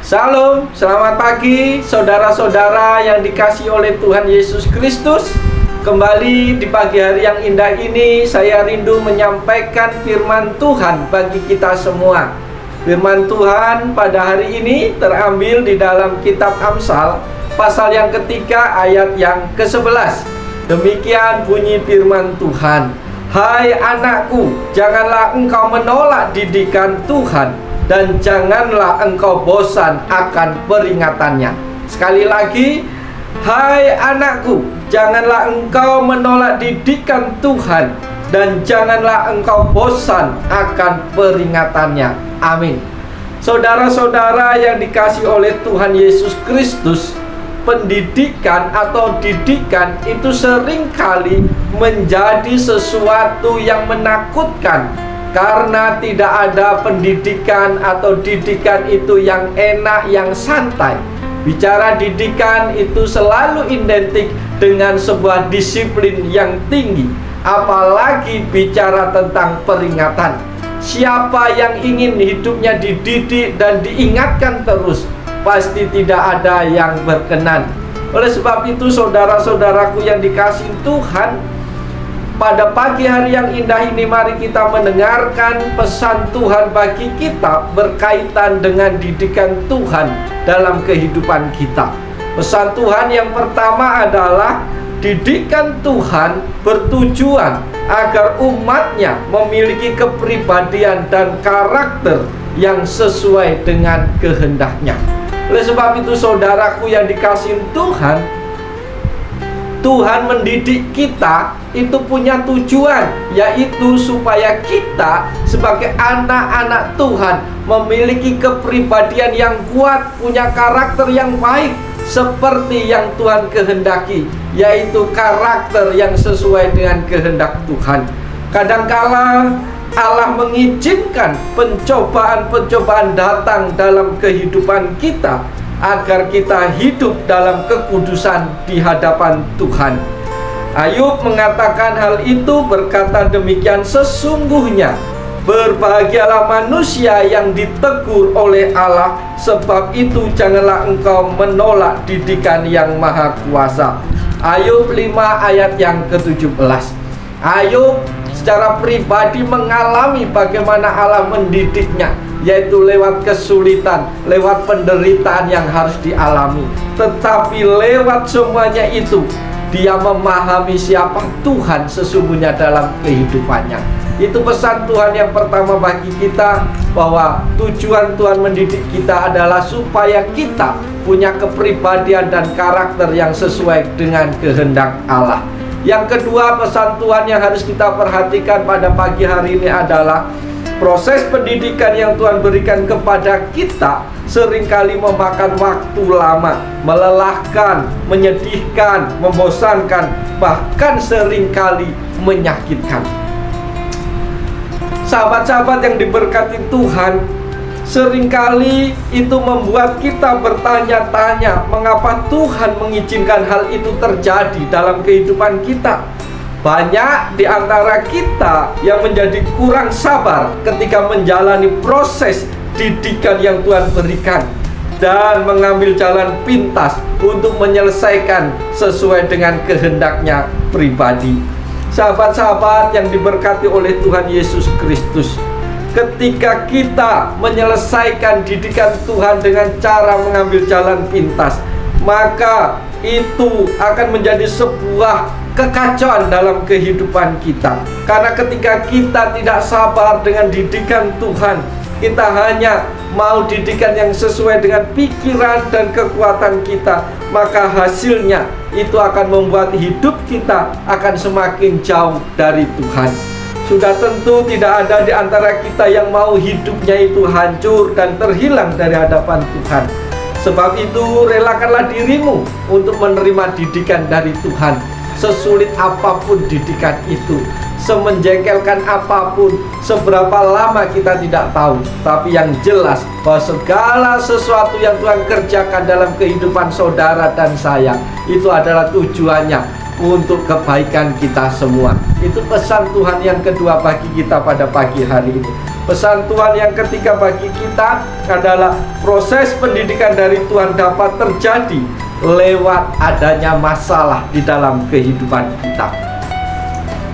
Salam, selamat pagi saudara-saudara yang dikasihi oleh Tuhan Yesus Kristus. Kembali di pagi hari yang indah ini, saya rindu menyampaikan firman Tuhan bagi kita semua. Firman Tuhan pada hari ini terambil di dalam kitab Amsal, pasal yang ketiga ayat yang ke-11. Demikian bunyi firman Tuhan. Hai anakku, janganlah engkau menolak didikan Tuhan, dan janganlah engkau bosan akan peringatannya. Sekali lagi, hai anakku, janganlah engkau menolak didikan Tuhan, dan janganlah engkau bosan akan peringatannya. Amin. Saudara-saudara yang dikasihi oleh Tuhan Yesus Kristus, pendidikan atau didikan itu seringkali menjadi sesuatu yang menakutkan, karena tidak ada pendidikan atau didikan itu yang enak, yang santai. Bicara didikan itu selalu identik dengan sebuah disiplin yang tinggi. Apalagi bicara tentang peringatan. Siapa yang ingin hidupnya dididik dan diingatkan terus, pasti tidak ada yang berkenan. Oleh sebab itu, saudara-saudaraku yang dikasihi Tuhan, pada pagi hari yang indah ini mari kita mendengarkan pesan Tuhan bagi kita berkaitan dengan didikan Tuhan dalam kehidupan kita. Pesan Tuhan yang pertama adalah didikan Tuhan bertujuan agar umatnya memiliki kepribadian dan karakter yang sesuai dengan kehendaknya. Oleh sebab itu, saudaraku yang dikasihi Tuhan, Tuhan mendidik kita itu punya tujuan, yaitu supaya kita sebagai anak-anak Tuhan memiliki kepribadian yang kuat, punya karakter yang baik seperti yang Tuhan kehendaki, yaitu karakter yang sesuai dengan kehendak Tuhan. Kadangkala Allah mengizinkan pencobaan-pencobaan datang dalam kehidupan kita agar kita hidup dalam kekudusan di hadapan Tuhan. Ayub mengatakan hal itu, berkata demikian, sesungguhnya berbahagialah manusia yang ditegur oleh Allah, sebab itu janganlah engkau menolak didikan yang maha kuasa. Ayub 5 ayat yang ke-17. Ayub secara pribadi mengalami bagaimana Allah mendidiknya, yaitu lewat kesulitan, lewat penderitaan yang harus dialami. Tetapi lewat semuanya itu, dia memahami siapa Tuhan sesungguhnya dalam kehidupannya. Itu pesan Tuhan yang pertama bagi kita, bahwa tujuan Tuhan mendidik kita adalah supaya kita punya kepribadian dan karakter yang sesuai dengan kehendak Allah. Yang kedua, pesan Tuhan yang harus kita perhatikan pada pagi hari ini adalah proses pendidikan yang Tuhan berikan kepada kita seringkali memakan waktu lama, melelahkan, menyedihkan, membosankan, bahkan seringkali menyakitkan. Sahabat-sahabat yang diberkati Tuhan, seringkali itu membuat kita bertanya-tanya, mengapa Tuhan mengizinkan hal itu terjadi dalam kehidupan kita. Banyak di antara kita yang menjadi kurang sabar ketika menjalani proses didikan yang Tuhan berikan, dan mengambil jalan pintas untuk menyelesaikan sesuai dengan kehendaknya pribadi. Sahabat-sahabat yang diberkati oleh Tuhan Yesus Kristus, ketika kita menyelesaikan didikan Tuhan dengan cara mengambil jalan pintas, maka itu akan menjadi sebuah kekacauan dalam kehidupan kita. Karena ketika kita tidak sabar dengan didikan Tuhan, kita hanya mau didikan yang sesuai dengan pikiran dan kekuatan kita, maka hasilnya itu akan membuat hidup kita akan semakin jauh dari Tuhan. Sudah tentu tidak ada di antara kita yang mau hidupnya itu hancur dan terhilang dari hadapan Tuhan. Sebab itu, relakanlah dirimu untuk menerima didikan dari Tuhan. Sesulit apapun didikan itu, semenjengkelkan apapun, seberapa lama kita tidak tahu. Tapi yang jelas bahwa segala sesuatu yang Tuhan kerjakan dalam kehidupan saudara dan saya, itu adalah tujuannya untuk kebaikan kita semua. Itu pesan Tuhan yang kedua bagi kita pada pagi hari ini. Pesan Tuhan yang ketiga bagi kita adalah proses pendidikan dari Tuhan dapat terjadi lewat adanya masalah di dalam kehidupan kita.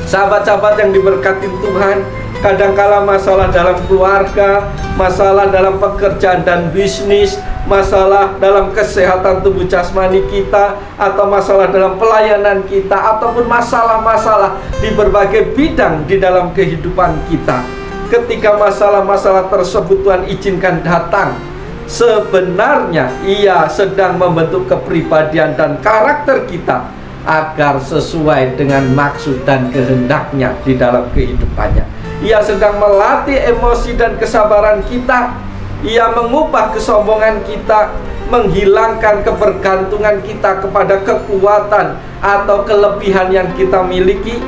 Sahabat-sahabat yang diberkati Tuhan, kadangkala masalah dalam keluarga, masalah dalam pekerjaan dan bisnis, masalah dalam kesehatan tubuh jasmani kita, atau masalah dalam pelayanan kita, ataupun masalah-masalah di berbagai bidang di dalam kehidupan kita. Ketika masalah-masalah tersebut Tuhan izinkan datang, sebenarnya ia sedang membentuk kepribadian dan karakter kita agar sesuai dengan maksud dan kehendaknya di dalam kehidupannya. Ia sedang melatih emosi dan kesabaran kita. Ia mengubah kesombongan kita, menghilangkan kebergantungan kita kepada kekuatan atau kelebihan yang kita miliki.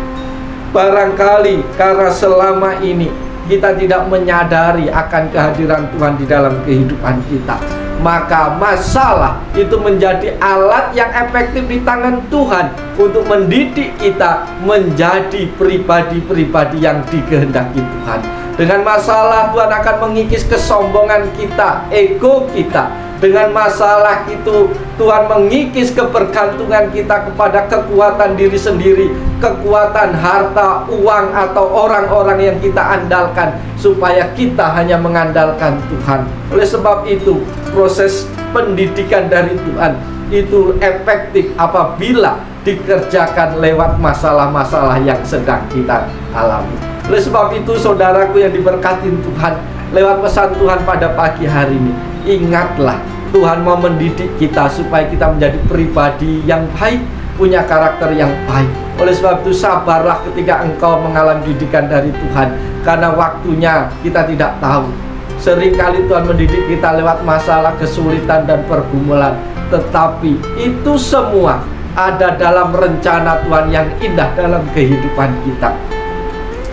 Barangkali karena selama ini kita tidak menyadari akan kehadiran Tuhan di dalam kehidupan kita, maka masalah itu menjadi alat yang efektif di tangan Tuhan untuk mendidik kita menjadi pribadi-pribadi yang dikehendaki Tuhan. Dengan masalah Tuhan akan mengikis kesombongan kita, ego kita. Dengan masalah itu Tuhan mengikis kebergantungan kita kepada kekuatan diri sendiri, kekuatan harta, uang, atau orang-orang yang kita andalkan, supaya kita hanya mengandalkan Tuhan. Oleh sebab itu, proses pendidikan dari Tuhan itu efektif apabila dikerjakan lewat masalah-masalah yang sedang kita alami. Oleh sebab itu, saudaraku yang diberkati Tuhan, lewat pesan Tuhan pada pagi hari ini, ingatlah, Tuhan mau mendidik kita supaya kita menjadi pribadi yang baik, punya karakter yang baik. Oleh sebab itu, sabarlah ketika engkau mengalami didikan dari Tuhan, karena waktunya kita tidak tahu. Seringkali Tuhan mendidik kita lewat masalah, kesulitan, dan pergumulan, tetapi itu semua ada dalam rencana Tuhan yang indah dalam kehidupan kita.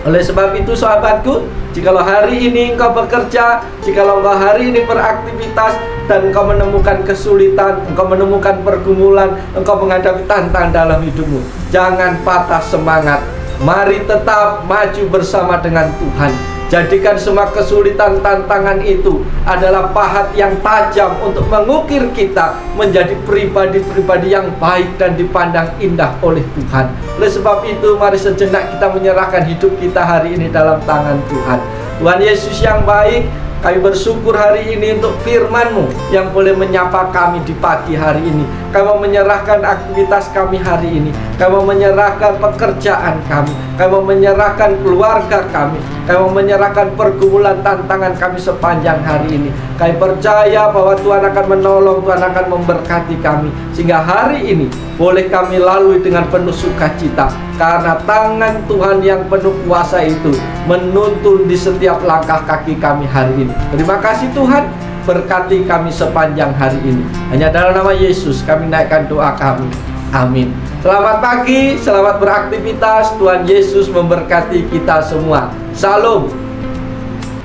Oleh sebab itu, sahabatku, jikalau hari ini engkau bekerja, jikalau engkau hari ini beraktivitas, dan engkau menemukan kesulitan, engkau menemukan pergumulan, engkau menghadapi tantangan dalam hidupmu, jangan patah semangat. Mari tetap maju bersama dengan Tuhan. Jadikan semua kesulitan, tantangan itu adalah pahat yang tajam untuk mengukir kita menjadi pribadi-pribadi yang baik dan dipandang indah oleh Tuhan. Oleh sebab itu, mari sejenak kita menyerahkan hidup kita hari ini dalam tangan Tuhan. Tuhan Yesus yang baik, kami bersyukur hari ini untuk firman-Mu yang boleh menyapa kami di pagi hari ini. Kami mau menyerahkan aktivitas kami hari ini. Kami mau menyerahkan pekerjaan kami. Kami mau menyerahkan keluarga kami. Kami mau menyerahkan pergumulan tantangan kami sepanjang hari ini. Kami percaya bahwa Tuhan akan menolong, Tuhan akan memberkati kami, sehingga hari ini boleh kami lalui dengan penuh sukacita, karena tangan Tuhan yang penuh kuasa itu menuntun di setiap langkah kaki kami hari ini. Terima kasih Tuhan, berkati kami sepanjang hari ini. Hanya dalam nama Yesus kami naikkan doa kami. Amin. Selamat pagi, selamat beraktivitas. Tuhan Yesus memberkati kita semua. Shalom.